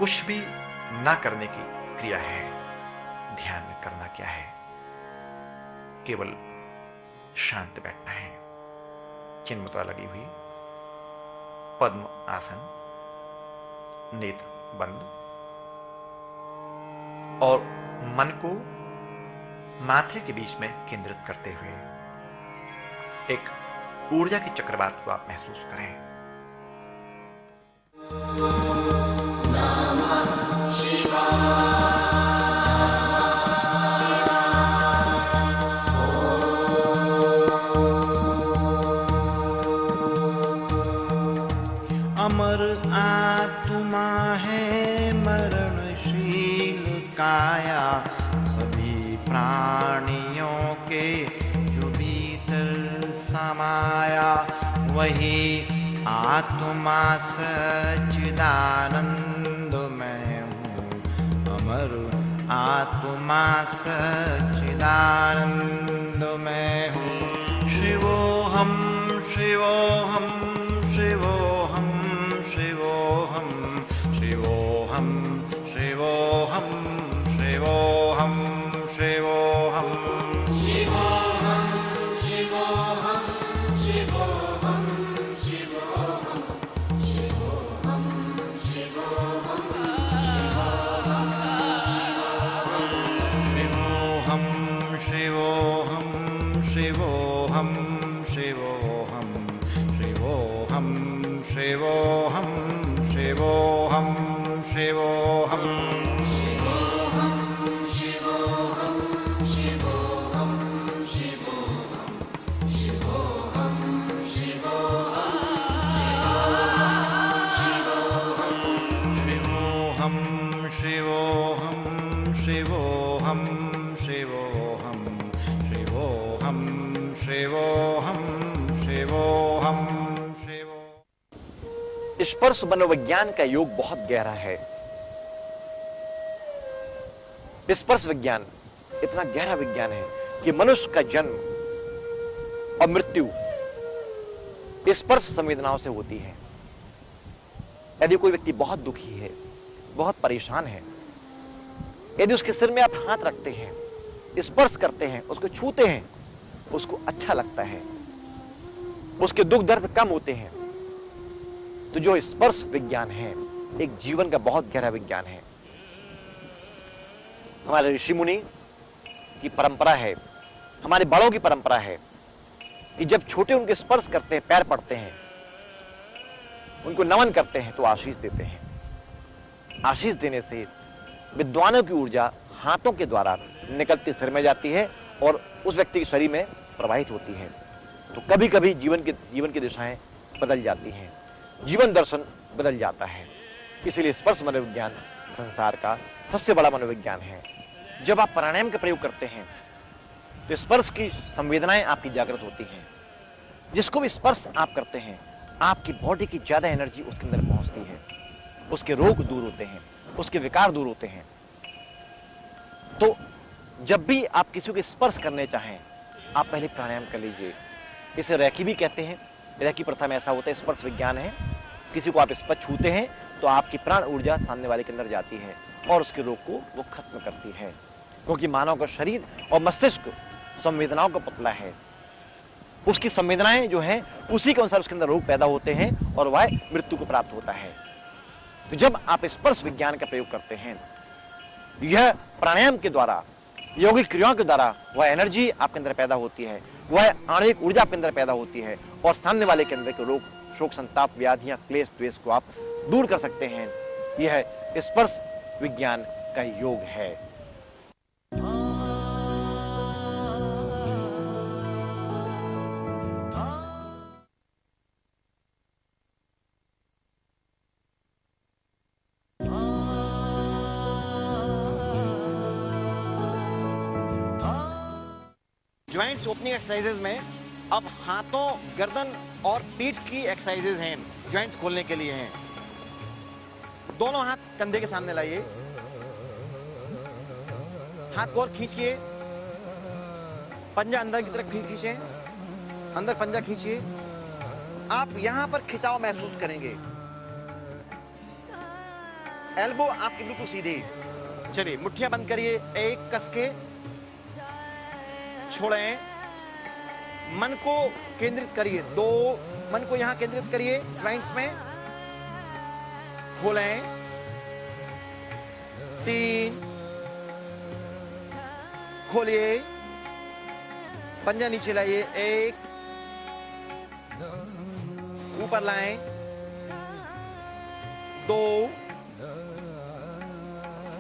कुछ भी ना करने की क्रिया है। ध्यान में करना क्या है? केवल शांत बैठना है, चिन्ह मुद्रा लगी हुई, पद्म आसन, नेत्र बंद, और मन को माथे के बीच में केंद्रित करते हुए एक ऊर्जा की चक्रवात को आप महसूस करें। अमर आत्मा है मरणशील काया, सभी प्राणियों के जो भीतर समाया, वही आत्मा सच्चिदानंद मैं हूँ। अमर आत्मा सच्चिदानंद मैं हूँ। शिवोहम शिवोहम शिवोहम शिवोहम शिवोहम शिवोहम शिवोहम शिवोहम स्पर्श मनोविज्ञान का योग बहुत गहरा है। स्पर्श विज्ञान इतना गहरा विज्ञान है कि मनुष्य का जन्म और मृत्यु स्पर्श संवेदनाओं से होती है। यदि कोई व्यक्ति बहुत दुखी है, बहुत परेशान है, यदि उसके सिर में आप हाथ रखते हैं, स्पर्श करते हैं, उसको छूते हैं, उसको अच्छा लगता है, उसके दुख दर्द कम होते हैं। तो जो स्पर्श विज्ञान है एक जीवन का बहुत गहरा विज्ञान है। हमारे ऋषि मुनि की परंपरा है, हमारे बड़ों की परंपरा है कि जब छोटे उनके स्पर्श करते हैं, पैर पड़ते हैं, उनको नमन करते हैं तो आशीष देते हैं। आशीष देने से विद्वानों की ऊर्जा हाथों के द्वारा निकलती सिर में जाती है और उस व्यक्ति के शरीर में प्रवाहित होती है। तो कभी कभी जीवन की दिशाएं बदल जाती हैं, जीवन दर्शन बदल जाता है। इसलिए स्पर्श मनोविज्ञान संसार का सबसे बड़ा मनोविज्ञान है। जब आप प्राणायाम का प्रयोग करते हैं तो स्पर्श की संवेदनाएं आपकी जागृत होती हैं। जिसको भी स्पर्श आप करते हैं, आपकी बॉडी की ज्यादा एनर्जी उसके अंदर पहुंचती है, उसके रोग दूर होते हैं, उसके विकार दूर होते हैं। तो जब भी आप किसी को स्पर्श करने चाहें, आप पहले प्राणायाम कर लीजिए। इसे रैकी भी कहते हैं। रैकी प्रथा में ऐसा होता है, स्पर्श विज्ञान है। किसी को आप स्पर्श छूते हैं तो आपकी प्राण ऊर्जा सामने वाले के अंदर जाती है और उसके रोग को वो खत्म करती है। क्योंकि मानव का शरीर और मस्तिष्क संवेदनाओं का पुतला है। उसकी संवेदनाएं जो हैं उसी के अनुसार उसके अंदर रोग पैदा होते हैं और वह मृत्यु को प्राप्त होता है। तो जब आप स्पर्श विज्ञान का प्रयोग करते हैं, यह प्राणायाम के द्वारा, यौगिक क्रियाओं के द्वारा वह एनर्जी आपके अंदर पैदा होती है, वह आणविक ऊर्जा आपके अंदर पैदा होती है और सामने वाले के अंदर के रोग, शोक, संताप, व्याधियां, क्लेश, द्वेष को आप दूर कर सकते हैं। यह स्पर्श विज्ञान का योग है। ज्वाइंट्स ओपनिंग एक्सरसाइजेज में अब हाथों, गर्दन और पीठ की एक्सरसाइजेज हैं, ज्वाइंट्स खोलने के लिए हैं। दोनों हाथ कंधे के सामने लाइए, हाथ को और खींचिए, पंजा अंदर की तरफ खींचिए, अंदर पंजा खींचिए। आप यहां पर खिंचाव महसूस करेंगे। एल्बो आपकी बिल्कुल सीधी। चलिए मुट्ठियां बंद करिए, एक कस के छोड़ें, मन को केंद्रित करिए, दो, मन को यहां केंद्रित करिए ज्वाइंट्स में, खोलें, तीन, खोलिए, पंजा नीचे लाइए, एक, ऊपर लाएं, दो,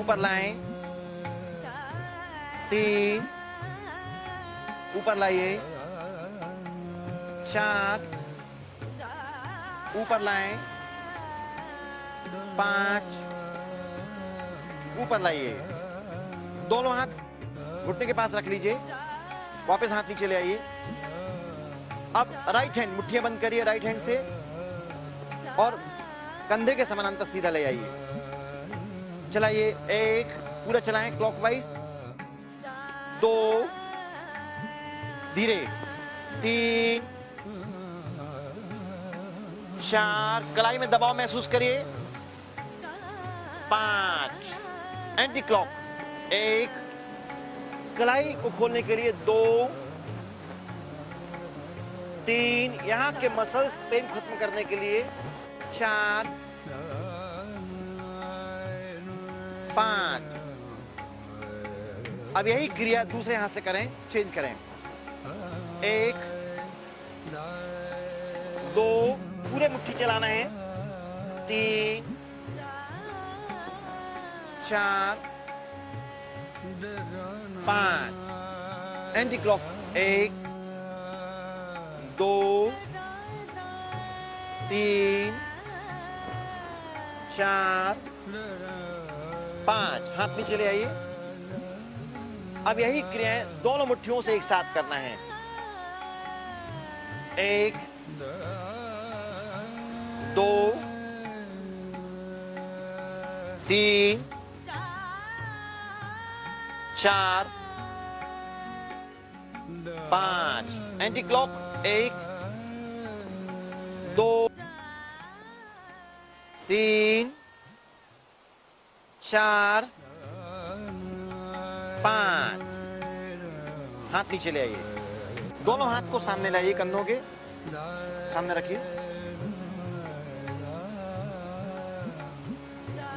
ऊपर लाएं, तीन, ऊपर लाइए, चार, ऊपर लाएं, पांच, ऊपर लाइए, दोनों हाथ घुटने के पास रख लीजिए, वापस हाथ नीचे ले आइए। अब राइट हैंड, मुट्ठियां बंद करिए राइट हैंड से और कंधे के समानांतर सीधा ले आइए। चलाइए, एक, पूरा चलाएं क्लॉकवाइज, दो, धीरे, तीन, चार, कलाई में दबाव महसूस करिए, पांच, एंटी क्लॉक, एक, कलाई को खोलने के लिए, दो, तीन, यहां के मसल्स पेन खत्म करने के लिए, चार, पांच। अब यही क्रिया दूसरे हाथ से करें, चेंज करें, एक, दो, पूरे मुट्ठी चलाना है, तीन, चार, पांच, एंटी क्लॉक, एक, दो, तीन, चार, पांच, हाथ नीचे ले आइए। अब यही क्रियाएं दोनों मुट्ठियों से एक साथ करना है, एक, दो, तीन, चार, पांच, एंटी क्लॉक, एक, दो, तीन, चार, पांच, हाथ नीचे ले आइए, दोनों हाथ को सामने लाइए, कंधों के सामने रखिए,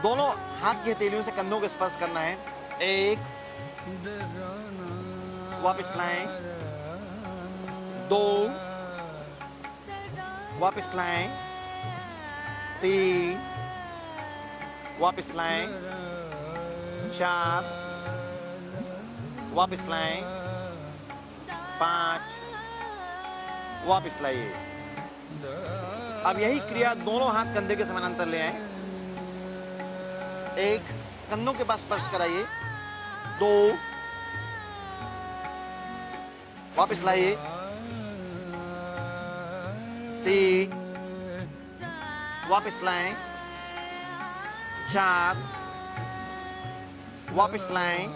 दोनों हाथ की हथेलियों से कंधों को स्पर्श करना है, एक, वापस लाएं, दो, वापस लाएं, तीन, वापस लाएं, चार, वापस लाएं, पांच, वापस लाइए। अब यही क्रिया दोनों हाथ कंधे के समानांतर ले आए, एक, कंधों के पास स्पर्श कराइए, दो, वापस लाइए, तीन, वापस लाएं, चार, वापस लाएं,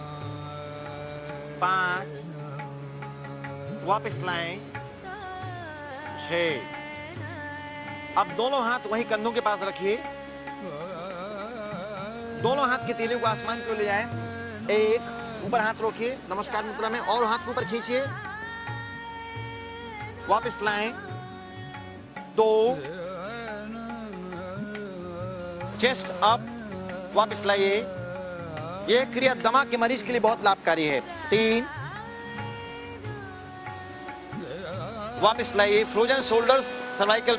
पांच, वापस लाएं, छह। अब दोनों हाथ वही कंधों के पास रखिए, दोनों हाथ की तीलियों को आसमान की ओर ले जाएं, एक, ऊपर हाथ रोकिए नमस्कार मुद्रा में और हाथ को ऊपर खींचिए, वापस लाएं, दो, चेस्ट अप, वापस लाइए। यह क्रिया दमा के मरीज के लिए बहुत लाभकारी है, तीन, वापस लाइए, फ्रोजन शोल्डर्स, सर्वाइकल,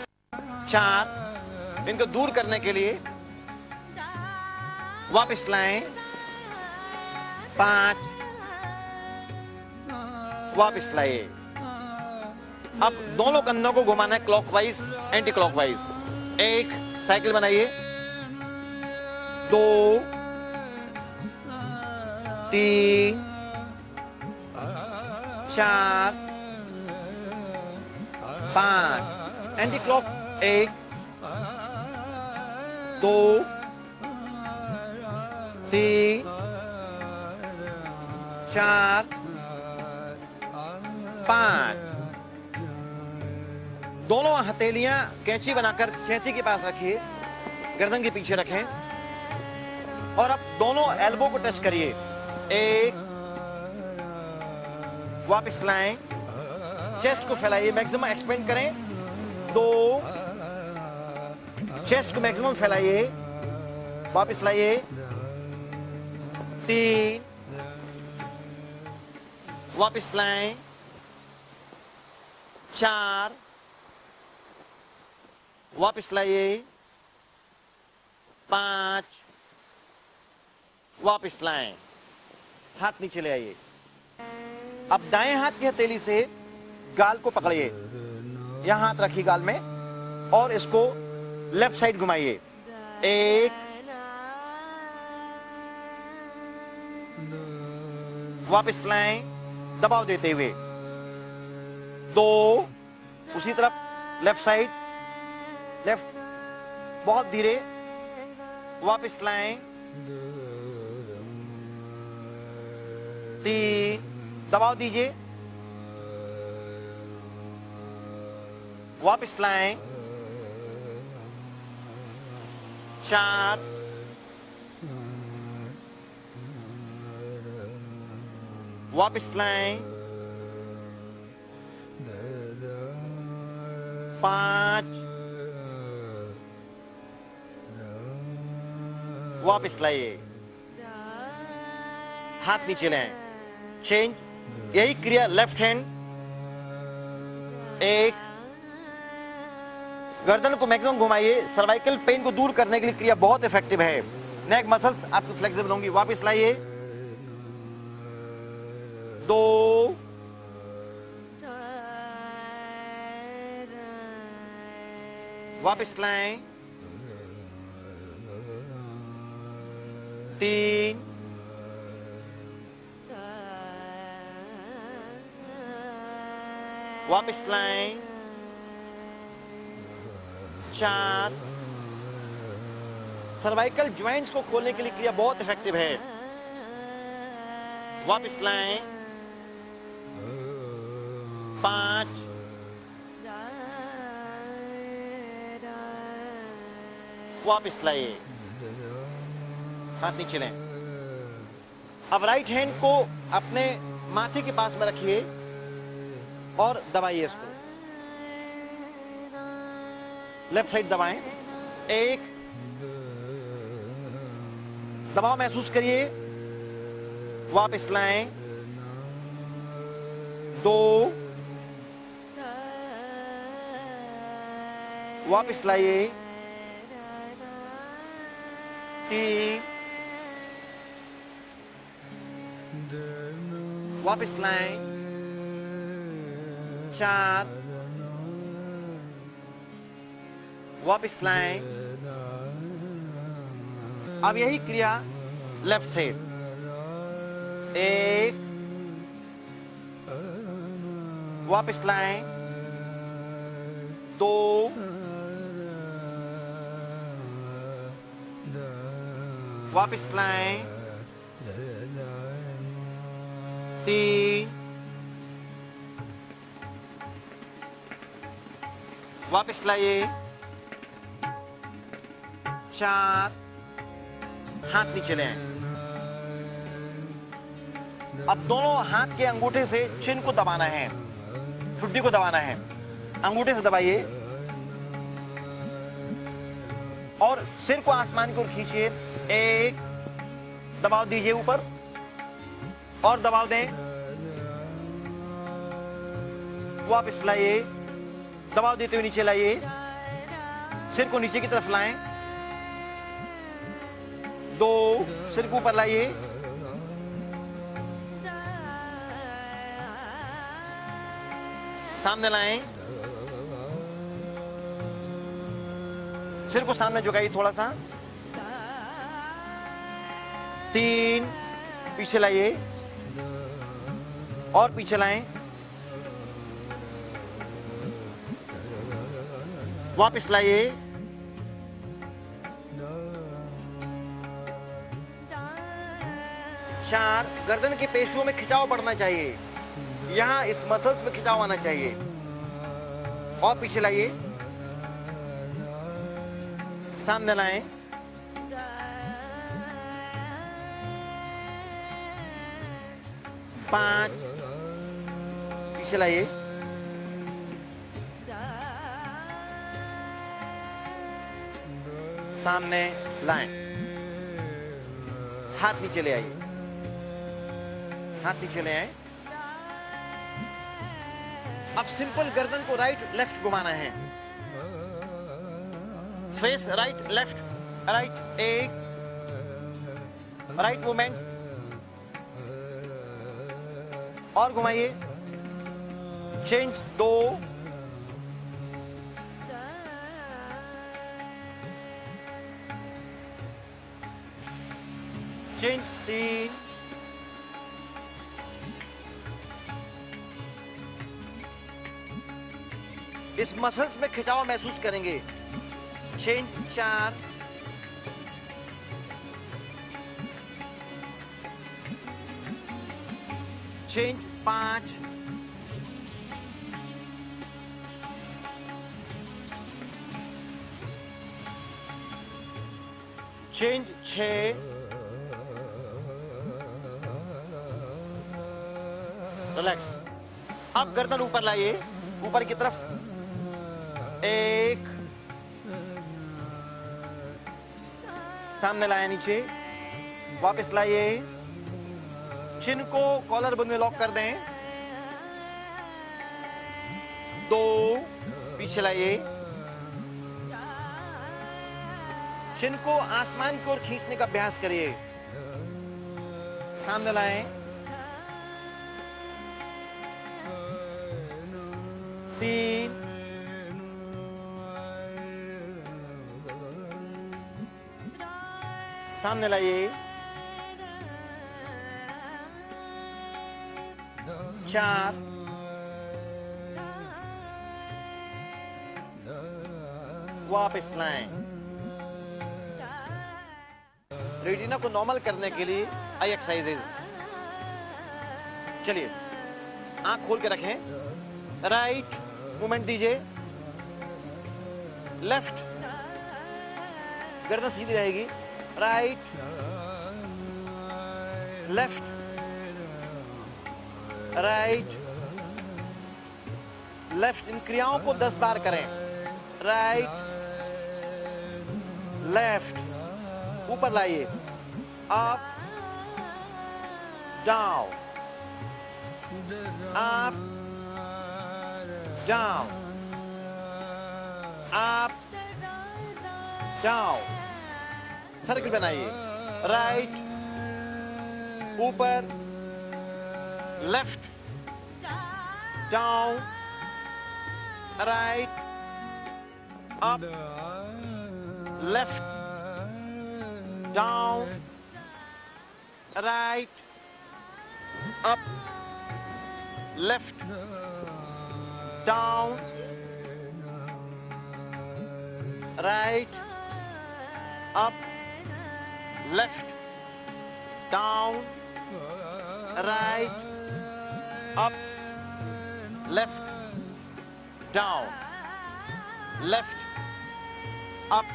चार, इनको दूर करने के लिए वापस लाएं, पांच, वापस लाइए। अब दोनों कंधों को घुमाना है क्लॉकवाइज, एंटी क्लॉकवाइज, एक साइकिल बनाइए, दो, तीन, चार, पांच, एंटी क्लॉक, एक, दो, तीन, चार, पांच। दोनों हथेलियां कैंची बनाकर छेती के पास रखिए, गर्दन के पीछे रखें, और अब दोनों एल्बो को टच करिए, एक, वापस लाएं, चेस्ट को फैलाइए, मैक्सिमम एक्सपेंड करें, दो, चेस्ट को मैक्सिमम फैलाइए, वापस लाइए, तीन, वापस लाएं, चार, वापस लाइए, पांच, वापस लाएं, हाथ नीचे ले आइए। अब दाएं हाथ की हथेली से गाल को पकड़िए, यहां हाथ रखिए गाल में और इसको लेफ्ट साइड घुमाइए, एक, वापस लाएं दबाव देते हुए, दो, उसी तरफ लेफ्ट साइड, लेफ्ट, बहुत धीरे, वापस लाएं, तीन, दबाव दीजिए, वापस लाएं, चार, वापस लाएं, पांच, वापस लाइए, हाथ नीचे लाएं, चेंज, यही क्रिया लेफ्ट हैंड, एक, गर्दन को मैक्सिमम घुमाइए, सर्वाइकल पेन को दूर करने के लिए क्रिया बहुत इफेक्टिव है, नेक मसल्स आपकी फ्लेक्सिबल होंगी, वापस लाइए, दो, वापस लाएं, तीन, वापस लाएं, चार, सर्वाइकल ज्वाइंट्स को खोलने के लिए क्रिया बहुत इफेक्टिव है, वापस लाएं, पांच, वापस लाइए, हाथ नीचे लें। अब राइट हैंड को अपने माथे के पास में रखिए और दबाइए इसको, लेफ्ट साइड दबाएं, एक, दबाव महसूस करिए, वापस लाएं, दो, वापस लाइए, तीन, वापस लाएं, चार, वापस लाएं। अब यही क्रिया लेफ्ट साइड, एक, वापस लाएं, दो, वापस लाएं, तीन, वापस लाइए, चार, हाथ नीचे ले आएं। अब दोनों हाथ के अंगूठे से चिन को दबाना है, ठुड्डी को दबाना है, अंगूठे से दबाइए और सिर को आसमान की ओर खींचिए, एक, दबाव दीजिए ऊपर और दबाव दें, वापस लाइए, दबाव देते हुए नीचे लाइए, सिर को नीचे की तरफ लाएं, दो, सिर को ऊपर लाइए, सामने लाएं, सिर को सामने झुकाइए थोड़ा सा, तीन, पीछे लाइए और पीछे लाएं, वापस लाइए, चार, गर्दन की पेशियों में खिंचाव बढ़ना चाहिए, यहां इस मसल्स में खिंचाव आना चाहिए और पीछे लाइए, सामने लाएं, 5, पीछे लाइए, सामने लाएं, हाथ नीचे ले आइए, हाथ नीचे ले आए। अब सिंपल गर्दन को राइट लेफ्ट घुमाना है, फेस राइट लेफ्ट राइट, एक राइट मूवमेंट्स, और घुमाइए, चेंज 2, चेंज 3, इस मसल्स में खिंचाव महसूस करेंगे, चेंज 4, चेंज 5, चेंज 6, रिलैक्स। अब गर्दन ऊपर लाइए, ऊपर की तरफ, 1, सामने लाया नीचे, वापस लाइए, चिन को कॉलर बंद में लॉक कर दें, 2, पीछे लाइए, चिन को आसमान की ओर खींचने का अभ्यास करिए, सामने लाएं, 3, सामने लाइए, 4, वापस लाएं। रेटिना को नॉर्मल करने के लिए आई एक्सरसाइजेज। चलिए, आंख खोल के रखें, राइट मूवमेंट दीजिए, लेफ्ट, गर्दन सीधी रहेगी, राइट, लेफ्ट, राइट, लेफ्ट। इन क्रियाओं को 10 बार करें, राइट, लेफ्ट, ऊपर लाइए, up, down, up, down, up, down. Circle बनाइए, राइट, ऊपर, left, down, right, up, left, down, right, up, left, down, right, up, left, down, right, up, left, down, left, up,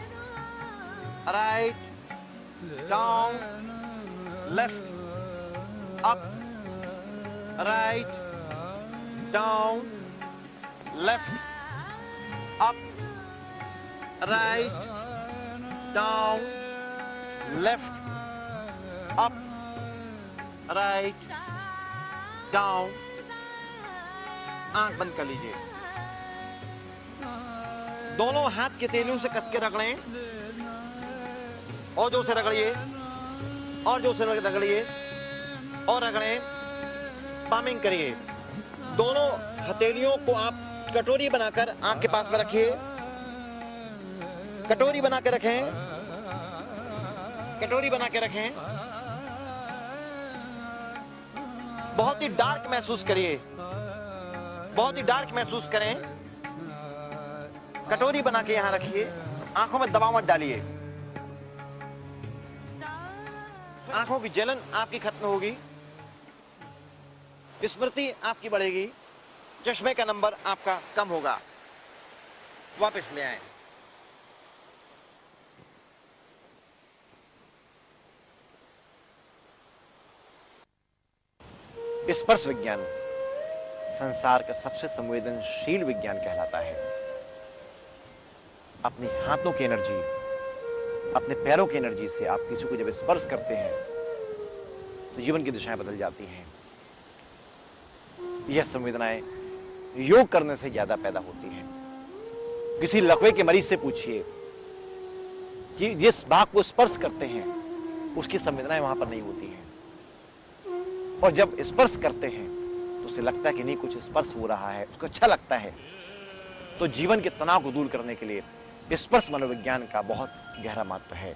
right, down, left, up, right, down, left, up, right, down, left, up, right, down. आंख बंद कर लीजिए, दोनों हाथ के तेलियों से कस के रगड़ें, और जोर से रगड़िए, और जोर से रगड़िए, और रगड़ें, पामिंग करिए। दोनों हथेलियों को आप कटोरी बनाकर आंख के पास में रखिए, कटोरी बना के रखें, कटोरी बना के रखें। बहुत ही डार्क महसूस करिए, बहुत ही डार्क महसूस करें। कटोरी बना के यहां रखिए, आंखों में दबाव मत डालिए। आंखों की जलन आपकी खत्म होगी, स्मृति आपकी बढ़ेगी, चश्मे का नंबर आपका कम होगा। वापस ले आए। स्पर्श विज्ञान संसार का सबसे संवेदनशील विज्ञान कहलाता है। अपने हाथों की एनर्जी, अपने पैरों की एनर्जी से आप किसी को जब स्पर्श करते हैं तो जीवन की दिशाएं बदल जाती हैं। यह संवेदनाएं योग करने से ज्यादा पैदा होती हैं। किसी लकवे के मरीज से पूछिए कि जिस भाग को स्पर्श करते हैं उसकी संवेदनाएं वहां पर नहीं होती हैं, और जब स्पर्श करते हैं तो उसे लगता है कि नहीं, कुछ स्पर्श हो रहा है, उसको अच्छा लगता है। तो जीवन के तनाव को दूर करने के लिए स्पर्श मनोविज्ञान का बहुत गहरा महत्व है।